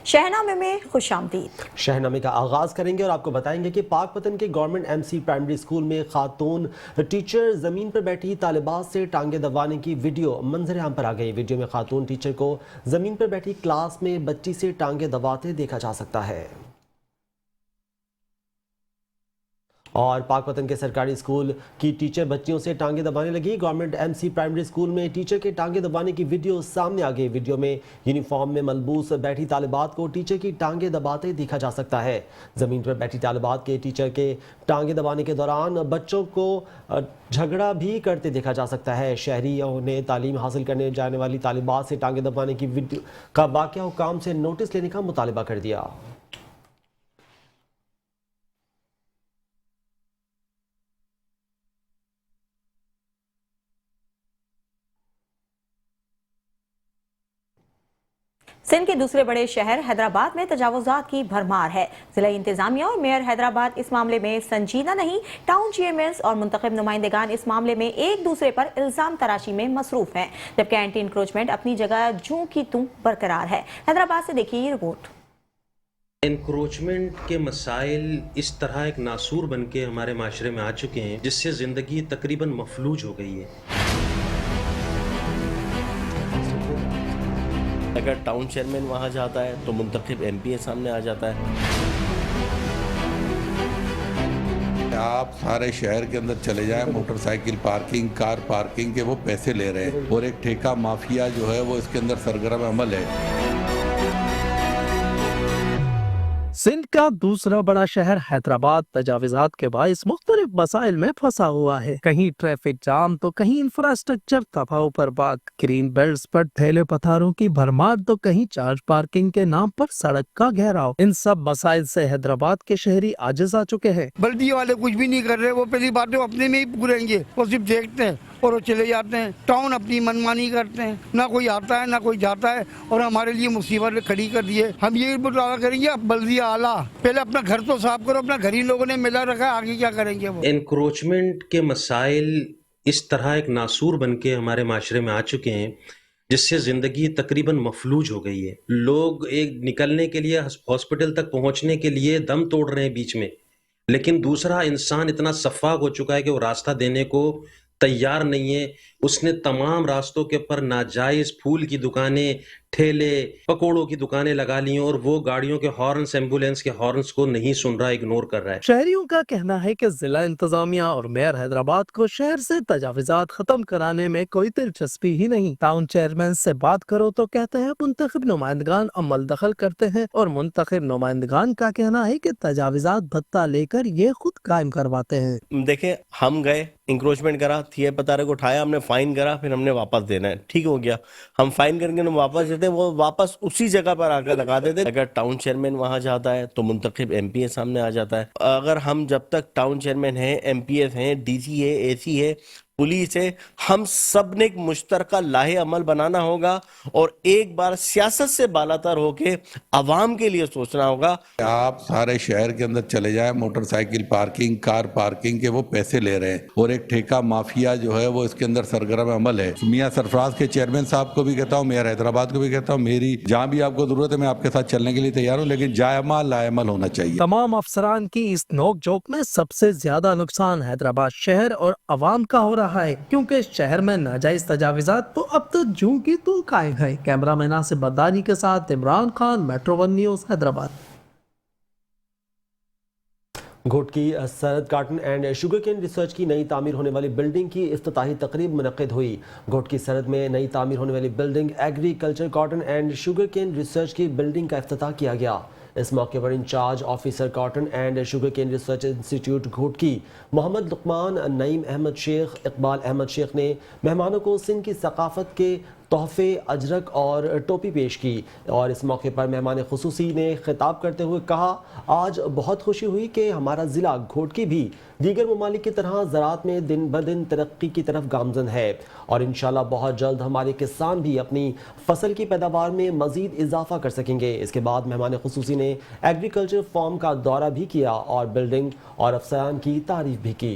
شہنامے میں خوش آمدید۔ شہنامے کا آغاز کریں گے اور آپ کو بتائیں گے کہ پاک پتن کے government M C primary school میں خاتون ٹیچر زمین پر بیٹھی طالبات سے ٹانگیں دبانے کی ویڈیو منظر عام پر آ گئی۔ ویڈیو میں خاتون ٹیچر کو زمین پر بیٹھی کلاس میں بچی سے ٹانگیں دباتے دیکھا جا سکتا ہے۔ اور پاک پتن کے سرکاری اسکول کی ٹیچر بچیوں سے ٹانگیں دبانے لگی۔ Government M C primary school میں ٹیچر کے ٹانگیں دبانے کی ویڈیو سامنے آ گئی۔ ویڈیو میں یونیفارم میں ملبوس بیٹھی طالبات کو ٹیچر کی ٹانگیں دباتے دیکھا جا سکتا ہے۔ زمین پر بیٹھی طالبات کے ٹیچر کے ٹانگیں دبانے کے دوران بچوں کو جھگڑا بھی کرتے دیکھا جا سکتا ہے۔ شہریوں نے تعلیم حاصل کرنے جانے والی طالبات سے ٹانگیں دبانے کی ویڈیو کا واقعہ حکام سے نوٹس لینے کا مطالبہ کر دیا۔ سندھ کے دوسرے بڑے شہر حیدرآباد میں تجاوزات کی بھرمار ہے۔ ضلعی انتظامیہ اور میئر حیدرآباد اس معاملے میں سنجیدہ نہیں۔ ٹاؤن چیئرمینز اور منتخب نمائندگان اس معاملے میں ایک دوسرے پر الزام تراشی میں مصروف ہیں، جبکہ اینٹی انکروچمنٹ اپنی جگہ جوں کی توں برقرار ہے۔ حیدرآباد سے دیکھیے یہ رپورٹ۔ انکروچمنٹ کے مسائل اس طرح ایک ناسور بن کے ہمارے معاشرے میں آ چکے ہیں جس سے زندگی تقریباً مفلوج ہو گئی ہے۔ اگر ٹاؤن چیئرمین وہاں جاتا ہے تو منتخب ایم پی اے سامنے آ جاتا ہے۔ آپ سارے شہر کے اندر چلے جائیں، motor cycle parking, car parking کے وہ پیسے لے رہے ہیں، اور ایک ٹھیکہ مافیا جو ہے وہ اس کے اندر سرگرم عمل ہے۔ سندھ کا دوسرا بڑا شہر حیدرآباد تجاوزات کے باعث مختلف مسائل میں پھنسا ہوا ہے۔ کہیں ٹریفک جام تو کہیں انفراسٹرکچر تباہ و برباد، گرین بیلٹس پر ٹھیلے پتھاروں کی بھرمار تو کہیں چارج پارکنگ کے نام پر سڑک کا گھیراؤ۔ ان سب مسائل سے حیدرآباد کے شہری عاجز آ چکے ہیں۔ بلدی والے کچھ بھی نہیں کر رہے، وہ پہلی بات ہے وہ اپنے میں ہی پوریں گے، وہ صرف دیکھتے ہیں اور وہ چلے جاتے ہیں۔ ٹاؤن اپنی منمانی کرتے ہیں، نہ کوئی آتا ہے نہ کوئی جاتا ہے، اور ہمارے لیے مصیبت کھڑی کر دی ہے۔ ہم یہ مطالبہ کریں گے بلدیہ اعلیٰ پہلے اپنا گھر تو صاف کرو، اپنا گھر ہی لوگوں نے ملا رکھا ہے، آگے کیا کریں گے وہ۔ انکروچمنٹ کے مسائل اس طرح ایک ناسور بن کے ہمارے معاشرے میں آ چکے ہیں جس سے زندگی تقریباً مفلوج ہو گئی ہے۔ لوگ ایک نکلنے کے لیے ہاسپٹل تک پہنچنے کے لیے دم توڑ رہے ہیں بیچ میں، لیکن دوسرا انسان اتنا سفاک ہو چکا ہے کہ وہ راستہ دینے کو تیار نہیں ہے۔ اس نے تمام راستوں کے پر ناجائز پھول کی دکانیں، ٹھیلے، پکوڑوں کی دکانیں لگا لی ہیں، اور وہ گاڑیوں کے ہارنز، ایمبولینس کے ہارنز کو نہیں سن رہا، اگنور کر رہا ہے۔ شہریوں کا کہنا ہے کہ ضلع انتظامیہ اور میئر حیدرآباد کو شہر سے تجاوزات ختم کرانے میں کوئی دلچسپی ہی نہیں۔ ٹاؤن چیئرمین سے بات کرو تو کہتے ہیں منتخب نمائندگان عمل دخل کرتے ہیں، اور منتخب نمائندگان کا کہنا ہے کہ تجاوزات بھتہ لے کر یہ خود قائم کرواتے ہیں۔ دیکھیں، ہم گئے، انکروچمنٹ کرا، تھیے پتارے کو اٹھایا، ہم نے فائن کرا، پھر ہم نے واپس دینا ہے، ٹھیک ہو گیا۔ ہم فائن کر کے ہم واپس دیتے، وہ واپس اسی جگہ پر آ کر لگا دیتے۔ اگر ٹاؤن چیئرمین وہاں جاتا ہے تو منتخب ایم پی اے سامنے آ جاتا ہے۔ اگر ہم جب تک ٹاؤن چیئرمین ہیں، ایم پی ایس ہیں، ڈی سی ہے، اے سی ہے، پولیس ہے، ہم سب نے ایک مشترکہ لاہے عمل بنانا ہوگا، اور ایک بار سیاست سے بالاتر ہو کے عوام کے لیے سوچنا ہوگا۔ آپ سارے شہر کے اندر چلے جائیں، motor cycle parking, car parking کے وہ پیسے لے رہے ہیں، اور ایک ٹھیکہ مافیا جو ہے وہ اس کے اندر سرگرم عمل ہے۔ میاں سرفراز کے چیئرمین صاحب کو بھی کہتا ہوں، میئر حیدرآباد کو بھی کہتا ہوں، میری جہاں بھی آپ کو ضرورت ہے میں آپ کے ساتھ چلنے کے لیے تیار ہوں، لیکن جائمہ لائمل ہونا چاہیے۔ تمام افسران کی اس نوک جھوک میں سب سے زیادہ نقصان حیدرآباد شہر اور عوام کا ہو رہا ہے، کیونکہ شہر میں ناجائز تجاوزات تو اب تک جوں کی تو قائم ہے۔ کیمرہ مین ناصر بدانی کے ساتھ Imran Khan, metro one news, Hyderabad. Ghotki سرحد cotton and sugar cane research کی نئی تعمیر ہونے والی بلڈنگ کی افتتاحی تقریب منعقد ہوئی۔ گھوٹکی سرحد میں نئی تعمیر ہونے والی building agriculture cotton and sugar cane research کی بلڈنگ کا افتتاح کیا گیا۔ اس موقع پر incharge officer cotton and sugar cane research institute Ghotki Muhammad Luqman, Naeem Ahmed Shaikh, Iqbal Ahmad شیخ نے مہمانوں کو سندھ کی ثقافت کے تحفے، اجرک اور ٹوپی پیش کی، اور اس موقع پر مہمان خصوصی نے خطاب کرتے ہوئے کہا، آج بہت خوشی ہوئی کہ ہمارا ضلع گھوٹکی بھی دیگر ممالک کی طرح زراعت میں دن بدن ترقی کی طرف گامزن ہے، اور انشاءاللہ بہت جلد ہمارے کسان بھی اپنی فصل کی پیداوار میں مزید اضافہ کر سکیں گے۔ اس کے بعد مہمان خصوصی نے ایگریکلچر فارم کا دورہ بھی کیا اور بلڈنگ اور افسران کی تعریف بھی کی۔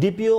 DPO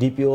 DPO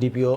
DPO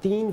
3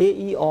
AEO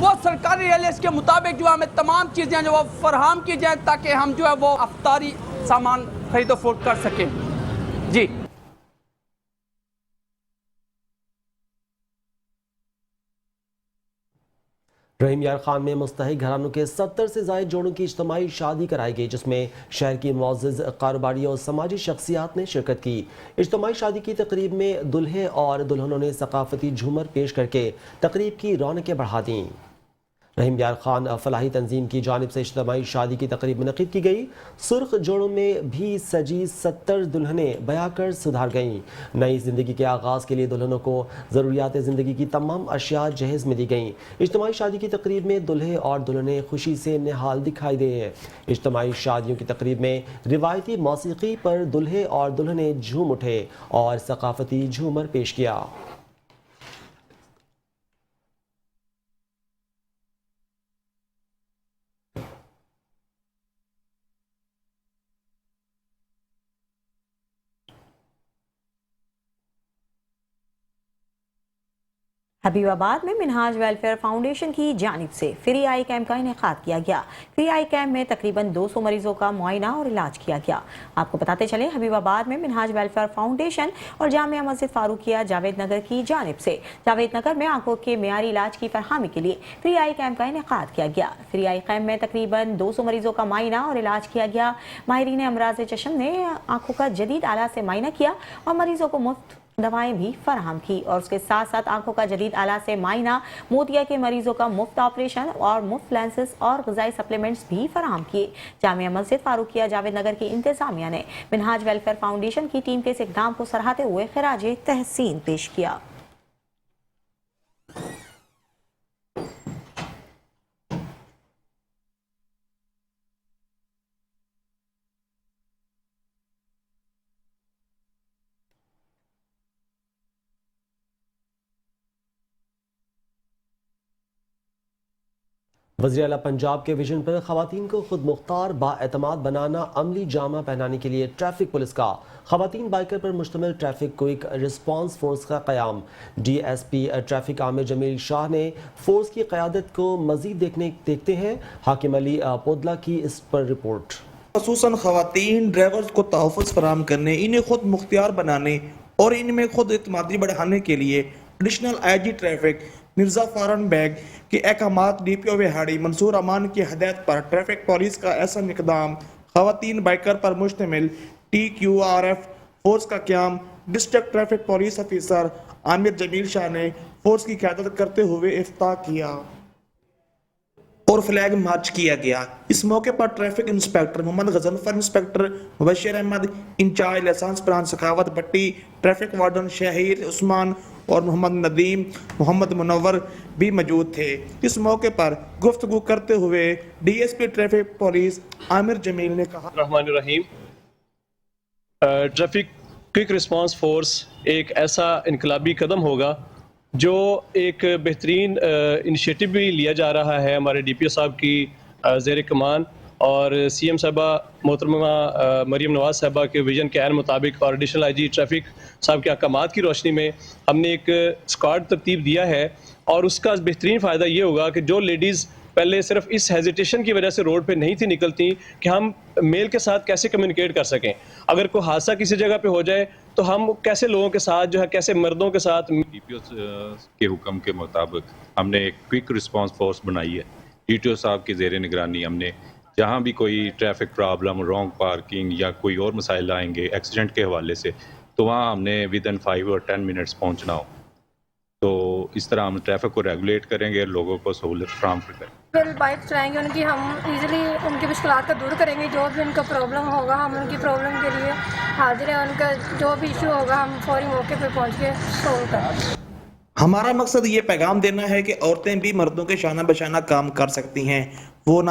وہ سرکاری ریلیز کے مطابق جو ہے ہمیں تمام چیزیں جو وہ فراہم کی جائیں تاکہ ہم جو ہے وہ افطاری سامان خرید و فروخت کر سکیں. جی رحیم یار خان میں مستحق گھرانوں کے 70 سے زائد جوڑوں کی اجتماعی شادی کرائی گئی، جس میں شہر کی معزز کاروباری اور سماجی شخصیات نے شرکت کی. اجتماعی شادی کی تقریب میں دلہے اور دلہنوں نے ثقافتی جھومر پیش کر کے تقریب کی رونقیں بڑھا دیں. رحیم یار خان فلاحی تنظیم کی جانب سے اجتماعی شادی کی تقریب منعقد کی گئی. سرخ جوڑوں میں بھی سجی 70 دلہنیں بیاہ کر سدھار گئیں. نئی زندگی کے آغاز کے لیے دلہنوں کو ضروریات زندگی کی تمام اشیاء جہیز میں دی گئیں. اجتماعی شادی کی تقریب میں دلہے اور دلہنیں خوشی سے نہال دکھائی دے ہیں. اجتماعی شادیوں کی تقریب میں روایتی موسیقی پر دلہے اور دلہنیں جھوم اٹھے اور ثقافتی جھومر پیش کیا. حبیب آباد میں منہاج ویلفیئر فاؤنڈیشن کی جانب سے فری آئی کیمپ کا انعقاد کیا گیا. فری آئی کیمپ میں تقریباً 200 مریضوں کا معائنہ اور علاج کیا گیا. آپ کو بتاتے چلیں حبیب آباد میں منہاج ویلفیئر فاؤنڈیشن اور جامعہ مسجد فاروقیہ جاوید نگر کی جانب سے جاوید نگر میں آنکھوں کے معیاری علاج کی فراہمی کے لیے فری آئی کیمپ کا انعقاد کیا گیا. فری آئی کیمپ میں تقریباً 200 مریضوں کا معائنہ اور علاج کیا گیا. ماہرین امراض چشم نے آنکھوں کا جدید آلہ سے معائنہ کیا اور مریضوں کو مفت دوائیں بھی فراہم کی، اور اس کے ساتھ ساتھ آنکھوں کا جدید آلہ سے معائنہ، موتیا کے مریضوں کا مفت آپریشن اور مفت لینسز اور غذائی سپلیمنٹس بھی فراہم کیے. جامعہ مسجد فاروقیہ جاوید نگر کی انتظامیہ نے منہاج ویلفیئر فاؤنڈیشن کی ٹیم کے اس اقدام کو سراہتے ہوئے خراج تحسین پیش کیا. وزیر اعلیٰ پنجاب کے ویژن پر خواتین کو خود مختار با اعتماد بنانا عملی جامہ پہنانے کے لیے ٹریفک پولیس کا خواتین بائیکر پر مشتمل ٹریفک کوئک رسپانس فورس کا قیام. ڈی ایس پی ٹریفک عامر جمیل شاہ نے فورس کی قیادت کو مزید دیکھتے ہیں حاکم علی پودلا کی اس پر رپورٹ. خصوصاً خواتین ڈرائیورز کو تحفظ فراہم کرنے، انہیں خود مختار بنانے اور ان میں خود اعتمادی بڑھانے کے لیے additional I G traffic Mirza Faran Baig کے احکامات ڈی پی او وہاڑی منصور امان کی ہدایت پر ٹریفک پولیس کا ایسا اقدام خواتین بائیکر پر مشتمل T Q R F force کا قیام district traffic police officer Amir Jamil Shah نے فورس کی قیادت کرتے ہوئے افتتاح کیا اور فلیگ مارچ کیا گیا. اس موقع پر ٹریفک انسپیکٹر محمد غضنفر، انسپیکٹر مبشر احمد انچارج لائسنس پلان سخاوت بٹی، ٹریفک وارڈن شہیر عثمان اور محمد ندیم محمد منور بھی موجود تھے. اس موقع پر گفتگو کرتے ہوئے D S P traffic police Aamir Jamil نے کہا الرحمن الرحیم. ٹریفک کوئک رسپانس فورس ایک ایسا انقلابی قدم ہوگا جو ایک بہترین انیشیٹو بھی لیا جا رہا ہے ہمارے ڈی پی او صاحب کی زیر کمان اور سی ایم صاحبہ محترمہ مریم نواز صاحبہ کے ویژن کے عین مطابق اور ایڈیشنل آئی جی ٹریفک صاحب کے احکامات کی روشنی میں ہم نے ایک اسکواڈ ترتیب دیا ہے. اور اس کا بہترین فائدہ یہ ہوگا کہ جو لیڈیز پہلے صرف اس ہیزیٹیشن کی وجہ سے روڈ پہ نہیں تھی نکلتی کہ ہم میل کے ساتھ کیسے کمیونیکیٹ کر سکیں، اگر کوئی حادثہ کسی جگہ پہ ہو جائے تو ہم کیسے لوگوں کے ساتھ جو ہے کیسے مردوں کے ساتھ. ڈی پی او کے حکم کے مطابق ہم نے ایک کوئک رسپانس فورس بنائی ہے. ڈی ٹی او صاحب کی زیر نگرانی ہم نے جہاں بھی کوئی ٹریفک پرابلم، رانگ پارکنگ یا کوئی اور مسائل آئیں گے ایکسیڈنٹ کے حوالے سے، تو وہاں ہم نے ودن 5 اور 10 منٹس پہنچنا ہو. تو اس طرح ہم ٹریفک کو ریگولیٹ کریں گے، لوگوں کو سہولت فراہم کریں گے. بائک چلائیں گے ان کی، ہم ایزیلی ان کی مشکلات کو دور کریں گے. جو بھی ان کا پرابلم ہوگا ہم ان کی پرابلم کے لیے حاضر ہیں. ان کا جو بھی ایشو ہوگا ہم فوری موقع پہ پہنچ کے سولو کریں گے. ہمارا مقصد یہ پیغام دینا ہے کہ عورتیں بھی مردوں کے شانہ بشانہ کام کر سکتی ہیں. وہ نہ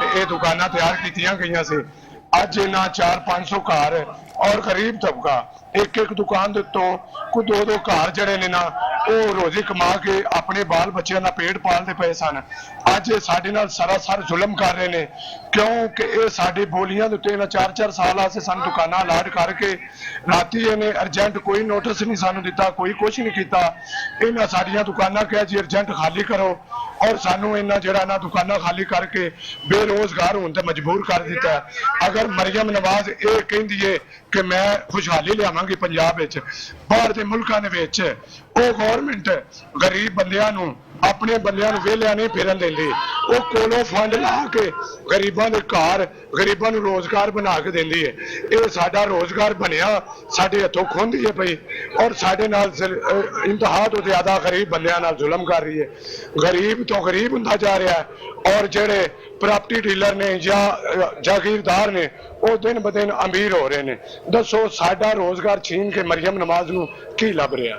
ਤੇ ਇਹ ਦੁਕਾਨਾਂ ਤਿਆਰ ਕੀਤੀਆਂ ਗਈਆਂ ਸੀ। ਅੱਜ ਇਹਨਾਂ 400-500 ਘਰ ਔਰ ਗਰੀਬ ਤਬਕਾ ਇੱਕ ਦੁਕਾਨ ਦੇ ਉੱਤੋਂ ਕੋਈ ਦੋ ਘਰ ਜਿਹੜੇ ਨੇ ਨਾ ਉਹ ਰੋਜ਼ੀ ਕਮਾ ਕੇ ਆਪਣੇ ਬਾਲ ਬੱਚਿਆਂ ਦਾ ਪੇਟ ਪਾਲਦੇ ਪਏ ਸਨ। ਅੱਜ ਸਾਡੇ ਨਾਲ ਸਰਾਸਰ ਜ਼ੁਲਮ ਕਰ ਰਹੇ ਨੇ, ਕਿਉਂਕਿ ਇਹ ਸਾਡੀ ਬੋਲੀਆਂ ਦੇ ਉੱਤੇ ਇਹਨਾਂ 4-4 ਸਾਲ ਆਸੇ ਸਾਨੂੰ ਦੁਕਾਨਾਂ ਅਲਾਟ ਕਰਕੇ ਰਾਤੀ ਇਹਨੇ ਅਰਜੈਂਟ ਕੋਈ ਨੋਟਿਸ ਨਹੀਂ ਸਾਨੂੰ ਦਿੱਤਾ, ਕੋਈ ਕੁਝ ਨਹੀਂ ਕੀਤਾ। ਇਹਨਾਂ ਸਾਡੀਆਂ ਦੁਕਾਨਾਂ ਕਿਹਾ ਜੀ ਅਰਜੈਂਟ ਖਾਲੀ ਕਰੋ ਔਰ ਸਾਨੂੰ ਇਹਨਾਂ ਜਿਹੜਾ ਨਾ ਦੁਕਾਨਾਂ ਖਾਲੀ ਕਰਕੇ ਬੇਰੋਜ਼ਗਾਰ ਹੋਣ ਤੇ ਮਜਬੂਰ ਕਰ ਦਿੱਤਾ। ਅਗਰ ਮਰੀਮ ਨਵਾਜ਼ ਇਹ ਕਹਿੰਦੀ ਏ ਕਿ ਮੈਂ ਖੁਸ਼ਹਾਲੀ ਲਿਆਵਾਂਗੀ ਪੰਜਾਬ ਵਿੱਚ, ਬਾਹਰ ਦੇ ਮੁਲਕਾਂ ਦੇ ਵਿੱਚ ਉਹ ਗਵਰਨਮੈਂਟ ਗਰੀਬ ਬੰਦਿਆਂ ਨੂੰ ਆਪਣੇ ਬੰਦਿਆਂ ਨੂੰ ਵਿਹਲਿਆਂ ਨਹੀਂ ਫਿਰਨ ਦਿੰਦੀ, ਉਹ ਕੋਲੋਂ ਫੰਡ ਲਾ ਕੇ ਗਰੀਬਾਂ ਦੇ ਘਰ ਗਰੀਬਾਂ ਨੂੰ ਰੋਜ਼ਗਾਰ ਬਣਾ ਕੇ ਦਿੰਦੀ ਹੈ। ਇਹ ਸਾਡਾ ਰੋਜ਼ਗਾਰ ਬਣਿਆ ਸਾਡੇ ਹੱਥੋਂ ਖੋਹਦੀ ਹੈ ਪਈ ਔਰ ਸਾਡੇ ਨਾਲ ਇੰਤਹਾ ਤੋਂ ਜ਼ਿਆਦਾ ਗਰੀਬ ਬੰਦਿਆਂ ਨਾਲ ਜ਼ੁਲਮ ਕਰ ਰਹੀ ਹੈ। ਗਰੀਬ ਤੋਂ ਗਰੀਬ ਹੁੰਦਾ ਜਾ ਰਿਹਾ ਹੈ ਔਰ ਜਿਹੜੇ ਪ੍ਰਾਪਰਟੀ ਡੀਲਰ ਨੇ ਜਾਂ ਜਾਗੀਰਦਾਰ ਨੇ ਉਹ ਦਿਨ ਬ ਦਿਨ ਅਮੀਰ ਹੋ ਰਹੇ ਨੇ। ਦੱਸੋ ਸਾਡਾ ਰੋਜ਼ਗਾਰ ਛੀਨ ਕੇ ਮਰੀਮ ਨਵਾਜ਼ ਨੂੰ ਕੀ ਲੱਭ ਰਿਹਾ?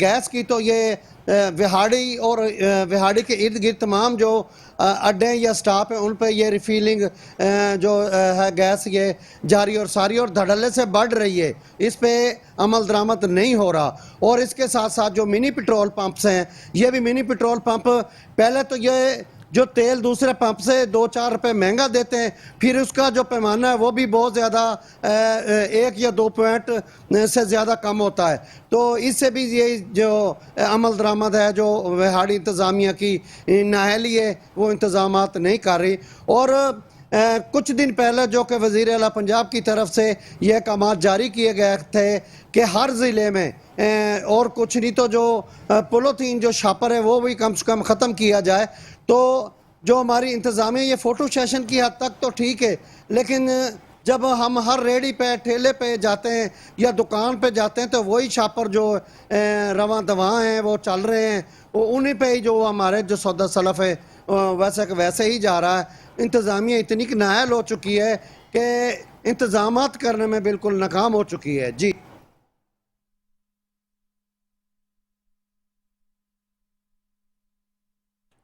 گیس کی تو یہ وہاڑی اور وہاڑی کے ارد گرد تمام جو اڈے یا سٹاپ ہیں ان پہ یہ ریفیلنگ جو ہے گیس یہ جاری اور ساری اور دھڑلے سے بڑھ رہی ہے، اس پہ عمل درآمد نہیں ہو رہا۔ اور اس کے ساتھ ساتھ جو منی پیٹرول پمپس ہیں، یہ بھی منی پیٹرول پمپ پہلے تو یہ جو تیل دوسرے پمپ سے 2-4 روپے مہنگا دیتے ہیں، پھر اس کا جو پیمانہ ہے وہ بھی بہت زیادہ 1 یا 2 پوائنٹ سے زیادہ کم ہوتا ہے۔ تو اس سے بھی یہ جو عمل درآمد ہے جو وہاڑی انتظامیہ کی نااہلی ہے وہ انتظامات نہیں کر رہی۔ اور کچھ دن پہلے جو کہ وزیر اعلیٰ پنجاب کی طرف سے یہ احکامات جاری کیے گئے تھے کہ ہر ضلع میں اور کچھ نہیں تو جو پولیتھین جو شاپر ہے وہ بھی کم سے کم ختم کیا جائے۔ تو جو ہماری انتظامیہ یہ فوٹو سیشن کی حد تک تو ٹھیک ہے، لیکن جب ہم ہر ریڑھی پہ ٹھیلے پہ جاتے ہیں یا دکان پہ جاتے ہیں تو وہی شاپر جو رواں دواں ہیں وہ چل رہے ہیں، وہ انہیں پہ ہی جو ہمارے جو سودا سلف ہے ویسے کہ ویسے ہی جا رہا ہے۔ انتظامیہ اتنی کہ نااہل ہو چکی ہے کہ انتظامات کرنے میں بالکل ناکام ہو چکی ہے۔ جی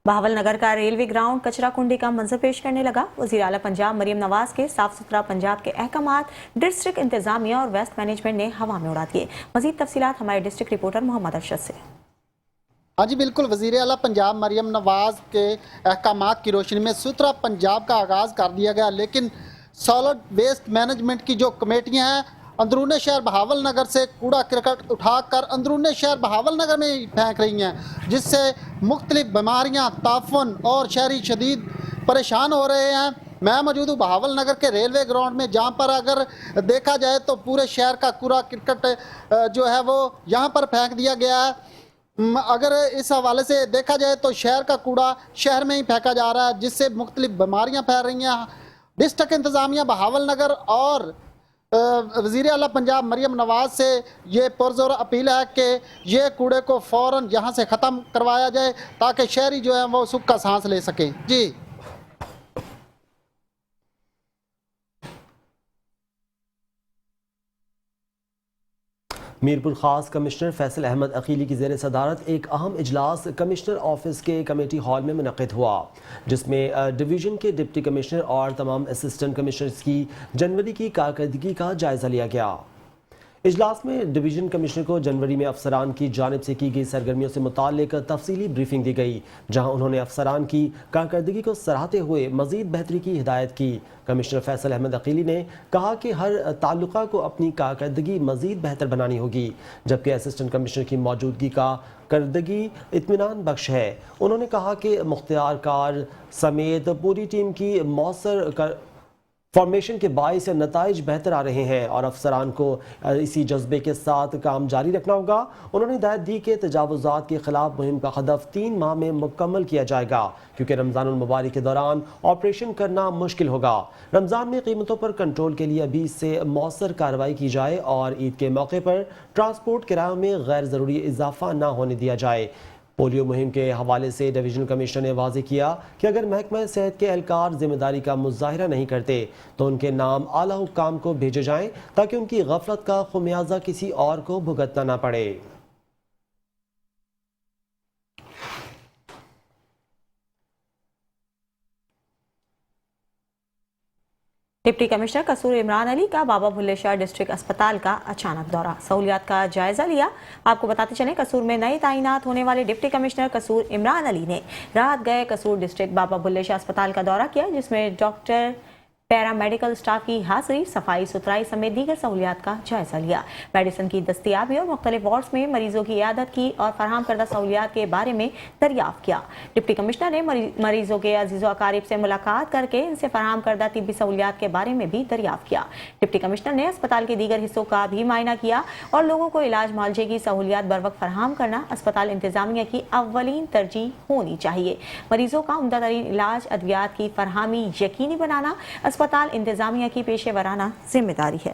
بہاول نگر کا ریلوے گراؤنڈ کچرا کنڈی کا منظر پیش کرنے لگا۔ وزیر اعلیٰ پنجاب مریم نواز کے صاف ستھرا پنجاب کے احکامات ڈسٹرکٹ انتظامیہ اور ویسٹ مینجمنٹ نے ہوا میں اڑا دیے۔ مزید تفصیلات ہمارے ڈسٹرکٹ رپورٹر محمد ارشد سے۔ ہاں جی بالکل، وزیر اعلیٰ پنجاب مریم نواز کے احکامات کی روشنی میں ستھرا پنجاب کا آغاز کر دیا گیا، لیکن سالڈ ویسٹ مینجمنٹ کی جو کمیٹیاں ہیں اندرون شہر بہاول نگر سے کوڑا کرکٹ اٹھا کر اندرون شہر بہاول نگر میں پھینک رہی ہیں، جس سے مختلف بیماریاں تعفن اور شہری شدید پریشان ہو رہے ہیں۔ میں موجود ہوں بہاول نگر کے ریلوے گراؤنڈ میں، جہاں پر اگر دیکھا جائے تو پورے شہر کا کوڑا کرکٹ جو ہے وہ یہاں پر پھینک دیا گیا ہے۔ اگر اس حوالے سے دیکھا جائے تو شہر کا کوڑا شہر میں ہی پھینکا جا رہا ہے، جس سے مختلف بیماریاں پھیل رہی ہیں۔ ڈسٹرکٹ انتظامیہ بہاول نگر اور وزیر اعلیٰ پنجاب مریم نواز سے یہ پرزور اپیل ہے کہ یہ کوڑے کو فوراً یہاں سے ختم کروایا جائے تاکہ شہری جو ہیں وہ سکھ کا سانس لے سکیں۔ جی میرپور خاص کمشنر فیصل احمد عقیلی کی زیر صدارت ایک اہم اجلاس کمشنر آفس کے کمیٹی ہال میں منعقد ہوا، جس میں ڈویژن کے ڈپٹی کمشنر اور تمام اسسٹنٹ کمشنرز کی جنوری کی کارکردگی کا جائزہ لیا گیا۔ اجلاس میں ڈویژن کمشنر کو جنوری میں افسران کی جانب سے کی گئی سرگرمیوں سے متعلق تفصیلی بریفنگ دی گئی، جہاں انہوں نے افسران کی کارکردگی کو سراہتے ہوئے مزید بہتری کی ہدایت کی۔ کمشنر فیصل احمد عقیلی نے کہا کہ ہر تعلقہ کو اپنی کارکردگی مزید بہتر بنانی ہوگی، جبکہ اسسٹنٹ کمشنر کی موجودگی کا کارکردگی اطمینان بخش ہے۔ انہوں نے کہا کہ مختار کار سمیت پوری ٹیم کی مؤثر فارمیشن کے باعث نتائج بہتر آ رہے ہیں اور افسران کو اسی جذبے کے ساتھ کام جاری رکھنا ہوگا۔ انہوں نے ہدایت دی کہ تجاوزات کے خلاف مہم کا ہدف 3 ماہ میں مکمل کیا جائے گا، کیونکہ رمضان المبارک کے دوران آپریشن کرنا مشکل ہوگا۔ رمضان میں قیمتوں پر کنٹرول کے لیے ابھی سے مؤثر کارروائی کی جائے اور عید کے موقع پر ٹرانسپورٹ کرایوں میں غیر ضروری اضافہ نہ ہونے دیا جائے۔ پولیو مہم کے حوالے سے ڈویژن کمشنر نے واضح کیا کہ اگر محکمہ صحت کے اہلکار ذمہ داری کا مظاہرہ نہیں کرتے تو ان کے نام اعلیٰ حکام کو بھیجے جائیں تاکہ ان کی غفلت کا خمیازہ کسی اور کو بھگتنا نہ پڑے۔ ڈپٹی کمشنر قصور عمران علی کا بابا بھلے شاہ ڈسٹرکٹ اسپتال کا اچانک دورہ، سہولیات کا جائزہ لیا۔ آپ کو بتاتے چلیں قصور میں نئے تعینات ہونے والے ڈپٹی کمشنر قصور عمران علی نے رات گئے قصور ڈسٹرکٹ بابا بھلے شاہ اسپتال کا دورہ کیا، جس میں ڈاکٹر پیرا میڈیکل سٹاف کی حاضری، صفائی ستھرائی سمیت دیگر سہولیات کا جائزہ لیا۔ میڈیسن کی دستیابی اور مختلف وارڈز میں مریضوں کی عیادت کی اور فراہم کردہ سہولیات کے بارے میں دریافت کیا۔ ڈپٹی کمشنر نے مریضوں کے عزیز و اقارب سے ملاقات کر کے ان سے فراہم کردہ طبی سہولیات کے بارے میں بھی دریافت کیا۔ ڈپٹی کمشنر نے اسپتال کے دیگر حصوں کا بھی معائنہ کیا اور لوگوں کو علاج معالجے کی سہولیات بروقت فراہم کرنا اسپتال انتظامیہ کی اولین ترجیح ہونی چاہیے۔ مریضوں کا عمدہ ترین علاج، ادویات کی فراہمی یقینی بنانا اسپتال انتظامیہ کی پیشہ ورانہ ذمہ داری ہے۔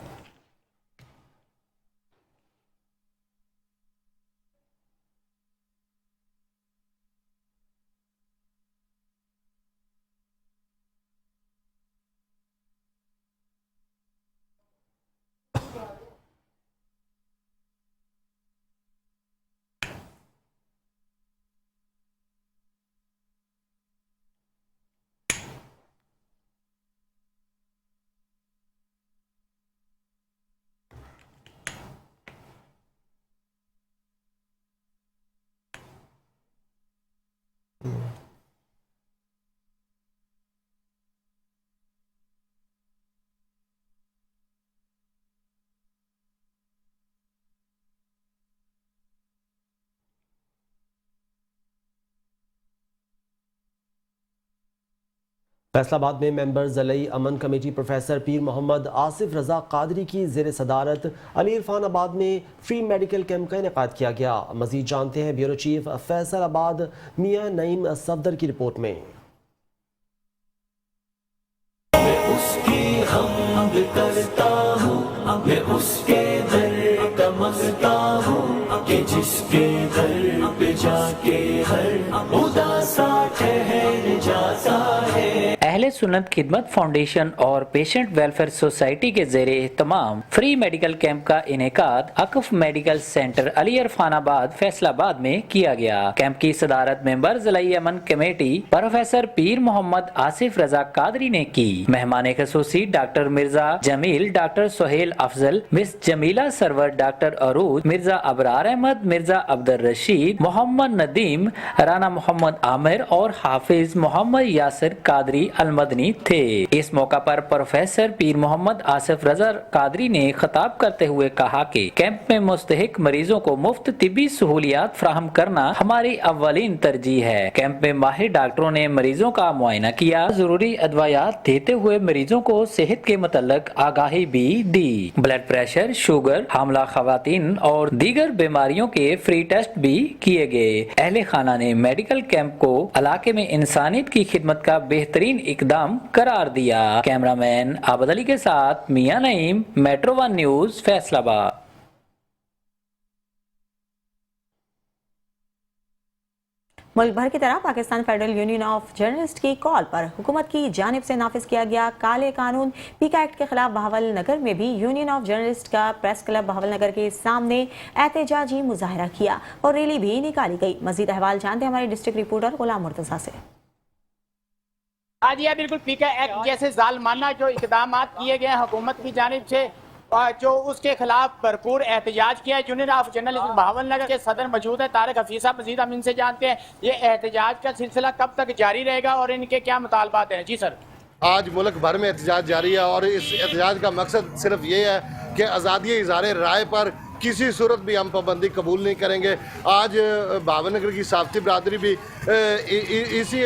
فیصل آباد میں ممبر ضلعی امن کمیٹی پروفیسر پیر محمد آصف رضا قادری کی زیر صدارت علی عرفان آباد میں فری میڈیکل کیمپ کا انعقاد کیا گیا. مزید جانتے ہیں بیورو چیف فیصل آباد میاں نعیم صفدر کی رپورٹ میں. میں اس کی حمد کرتا ہوں، میں اس کے در کا مانگتا ہوں کہ جس کے در پہ جا کے ہر اداسا ٹھہر جاتا ہے. اہل سنت خدمت فاؤنڈیشن اور پیشنٹ ویلفیئر سوسائٹی کے زیر اہتمام فری میڈیکل کیمپ کا انعقاد اقف میڈیکل سینٹر علی عرفان آباد فیصل آباد میں کیا گیا. کیمپ کی صدارت ممبر ضلعی امن کمیٹی پروفیسر پیر محمد آصف رضا قادری نے کی. مہمان خصوصی ڈاکٹر مرزا جمیل، ڈاکٹر سہیل افضل، مس جمیلہ سرور، ڈاکٹر عروج، مرزا ابرار احمد، مرزا عبدالرشید، محمد ندیم، رانا محمد عامر اور حافظ محمد یاسر قادری المدنی تھے. اس موقع پر پروفیسر پیر محمد آصف رضا قادری نے خطاب کرتے ہوئے کہا کہ کیمپ میں مستحق مریضوں کو مفت طبی سہولیات فراہم کرنا ہماری اولین ترجیح ہے. کیمپ میں ماہر ڈاکٹروں نے مریضوں کا معائنہ کیا، ضروری ادویات دیتے ہوئے مریضوں کو صحت کے متعلق آگاہی بھی دی. بلڈ پریشر، شوگر، حاملہ خواتین اور دیگر بیماریوں کے فری ٹیسٹ بھی کیے گئے. اہل خانہ نے میڈیکل کیمپ کو علاقے میں انسانیت کی خدمت کا بہترین اقدام قرار دیا. کیمرہ مین عابد علی کے ساتھ میاں نعیم، میٹرو ون نیوز، فیصل آباد. ملک بھر کی طرح Pakistan federal union of journalist کی کال پر حکومت کی جانب سے نافذ کیا گیا کالے قانون پیکا ایکٹ کے خلاف بہاول نگر میں بھی یونین آف جرنلسٹ کا پریس کلب بہاول نگر کے سامنے احتجاجی مظاہرہ کیا اور ریلی بھی نکالی گئی. مزید احوال جانتے ہیں ہمارے ڈسٹرکٹ رپورٹر غلام مرتضیٰ سے. آج یہ بالکل پیکا ایکٹ جیسے ظالمانہ جو اقدامات کیے گئے حکومت کی جانب سے، جو اس کے خلاف بھرپور احتجاج کیا ہے. Union of journalist Bahawal Nagar کے صدر موجود ہے طارق حفیظ صاحب. مزید ہم ان سے جانتے ہیں یہ احتجاج کا سلسلہ کب تک جاری رہے گا اور ان کے کیا مطالبات ہیں. جی سر. آج ملک بھر میں احتجاج جاری ہے اور اس احتجاج کا مقصد صرف یہ ہے کہ آزادی اظہار رائے پر کسی صورت بھی ہم پابندی قبول نہیں کریں گے. آج بہاول نگر کی صحافتی برادری بھی اسی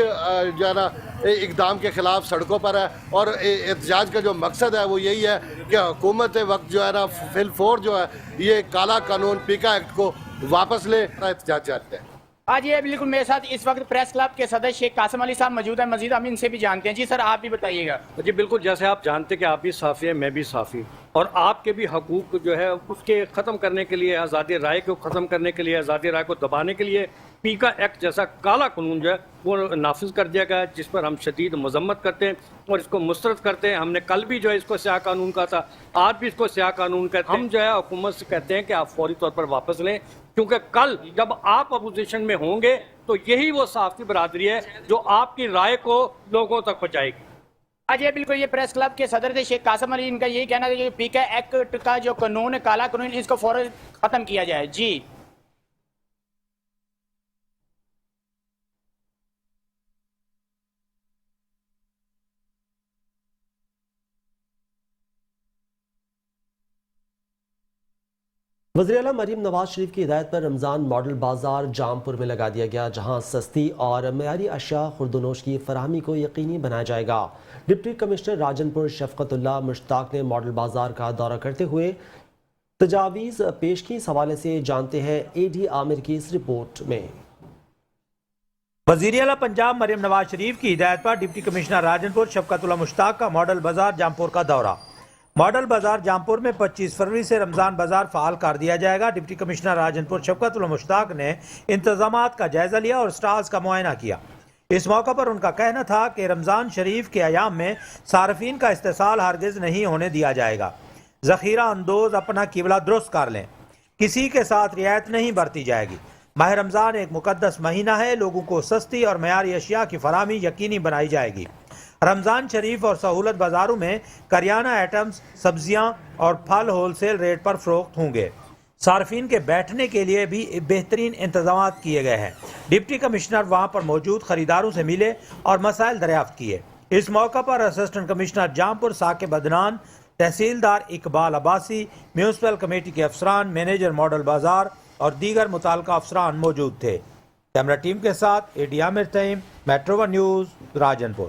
جو ہے نا اقدام کے خلاف سڑکوں پر ہے اور احتجاج کا جو مقصد ہے وہ یہی ہے کہ حکومت وقت جو ہے نا فی الفور جو ہے یہ کالا قانون پیکا ایکٹ کو واپس لے. احتجاج جاری ہے. آج یہ بالکل میرے ساتھ اس وقت پریس کلب کے صدر شیخ قاسم علی صاحب موجود ہیں. مزید ہم ان سے بھی جانتے ہیں. جی سر آپ بھی بتائیے گا. جی بالکل، جیسے آپ جانتے کہ آپ بھی صحافی ہیں، میں بھی صحافی، اور آپ کے بھی حقوق جو ہے اس کے ختم کرنے کے لیے، آزادی رائے کو ختم کرنے کے لیے، آزادی رائے کو دبانے کے لیے پیکا ایکٹ جیسا کالا قانون جو ہے وہ نافذ کر دیا گیا ہے، جس پر ہم شدید مذمت کرتے ہیں اور اس کو مسترد کرتے ہیں. ہم نے کل بھی جو ہے اس کو سیاہ قانون کہا تھا، آج بھی اس کو سیاہ قانون کہتے ہیں. ہم جو ہے حکومت سے کہتے ہیں کہ آپ فوری طور پر واپس لیں، کیونکہ کل جب آپ اپوزیشن میں ہوں گے تو یہی وہ صحافتی برادری ہے جو آپ کی رائے کو لوگوں تک پہنچائے گی. آج یہ بالکل یہ پریس کلب کے صدر تھے شیخ قاسم علی. ان کا یہی کہنا ہے کہ پیکا ایکٹ کا جو قانون ہے کالا قانون اس کو فوراً ختم کیا جائے. جی وزیراعلیٰ مریم نواز شریف کی ہدایت پر رمضان ماڈل بازار جام پور میں لگا دیا گیا، جہاں سستی اور معیاری اشیاء خوردونوش کی فراہمی کو یقینی بنایا جائے گا. ڈپٹی کمشنر راجن پور شفقت اللہ مشتاق نے ماڈل بازار کا دورہ کرتے ہوئے تجاویز پیش کی. اس حوالے سے جانتے ہیں اے ڈی عامر کی اس رپورٹ میں. وزیراعلیٰ پنجاب مریم نواز شریف کی ہدایت پر ڈپٹی کمشنر راجن پور شفقت اللہ مشتاق کا ماڈل بازار جام پور کا دورہ. ماڈل بازار جام پور میں 25 فروری سے رمضان بازار فعال کر دیا جائے گا. ڈپٹی کمشنر راجن پور شفقت اللہ مشتاق نے انتظامات کا جائزہ لیا اور سٹالز کا معائنہ کیا. اس موقع پر ان کا کہنا تھا کہ رمضان شریف کے ایام میں صارفین کا استحصال ہرگز نہیں ہونے دیا جائے گا. ذخیرہ اندوز اپنا قبلہ درست کر لیں، کسی کے ساتھ رعایت نہیں برتی جائے گی. ماہ رمضان ایک مقدس مہینہ ہے، لوگوں کو سستی اور معیاری اشیاء کی فراہمی یقینی بنائی جائے گی. رمضان شریف اور سہولت بازاروں میں کریانہ آئٹمز، سبزیاں اور پھل ہول سیل ریٹ پر فروخت ہوں گے. صارفین کے بیٹھنے کے لیے بھی بہترین انتظامات کیے گئے ہیں. ڈپٹی کمشنر وہاں پر موجود خریداروں سے ملے اور مسائل دریافت کیے. اس موقع پر اسسٹنٹ کمشنر جام پور ثاقب عدنان، تحصیلدار اقبال عباسی، میونسپل کمیٹی کے افسران، مینیجر ماڈل بازار اور دیگر متعلقہ افسران موجود تھے. کیمرہ ٹیم کے ساتھ اے ڈی عامر تیم، میٹرو ون نیوز، راجن پور.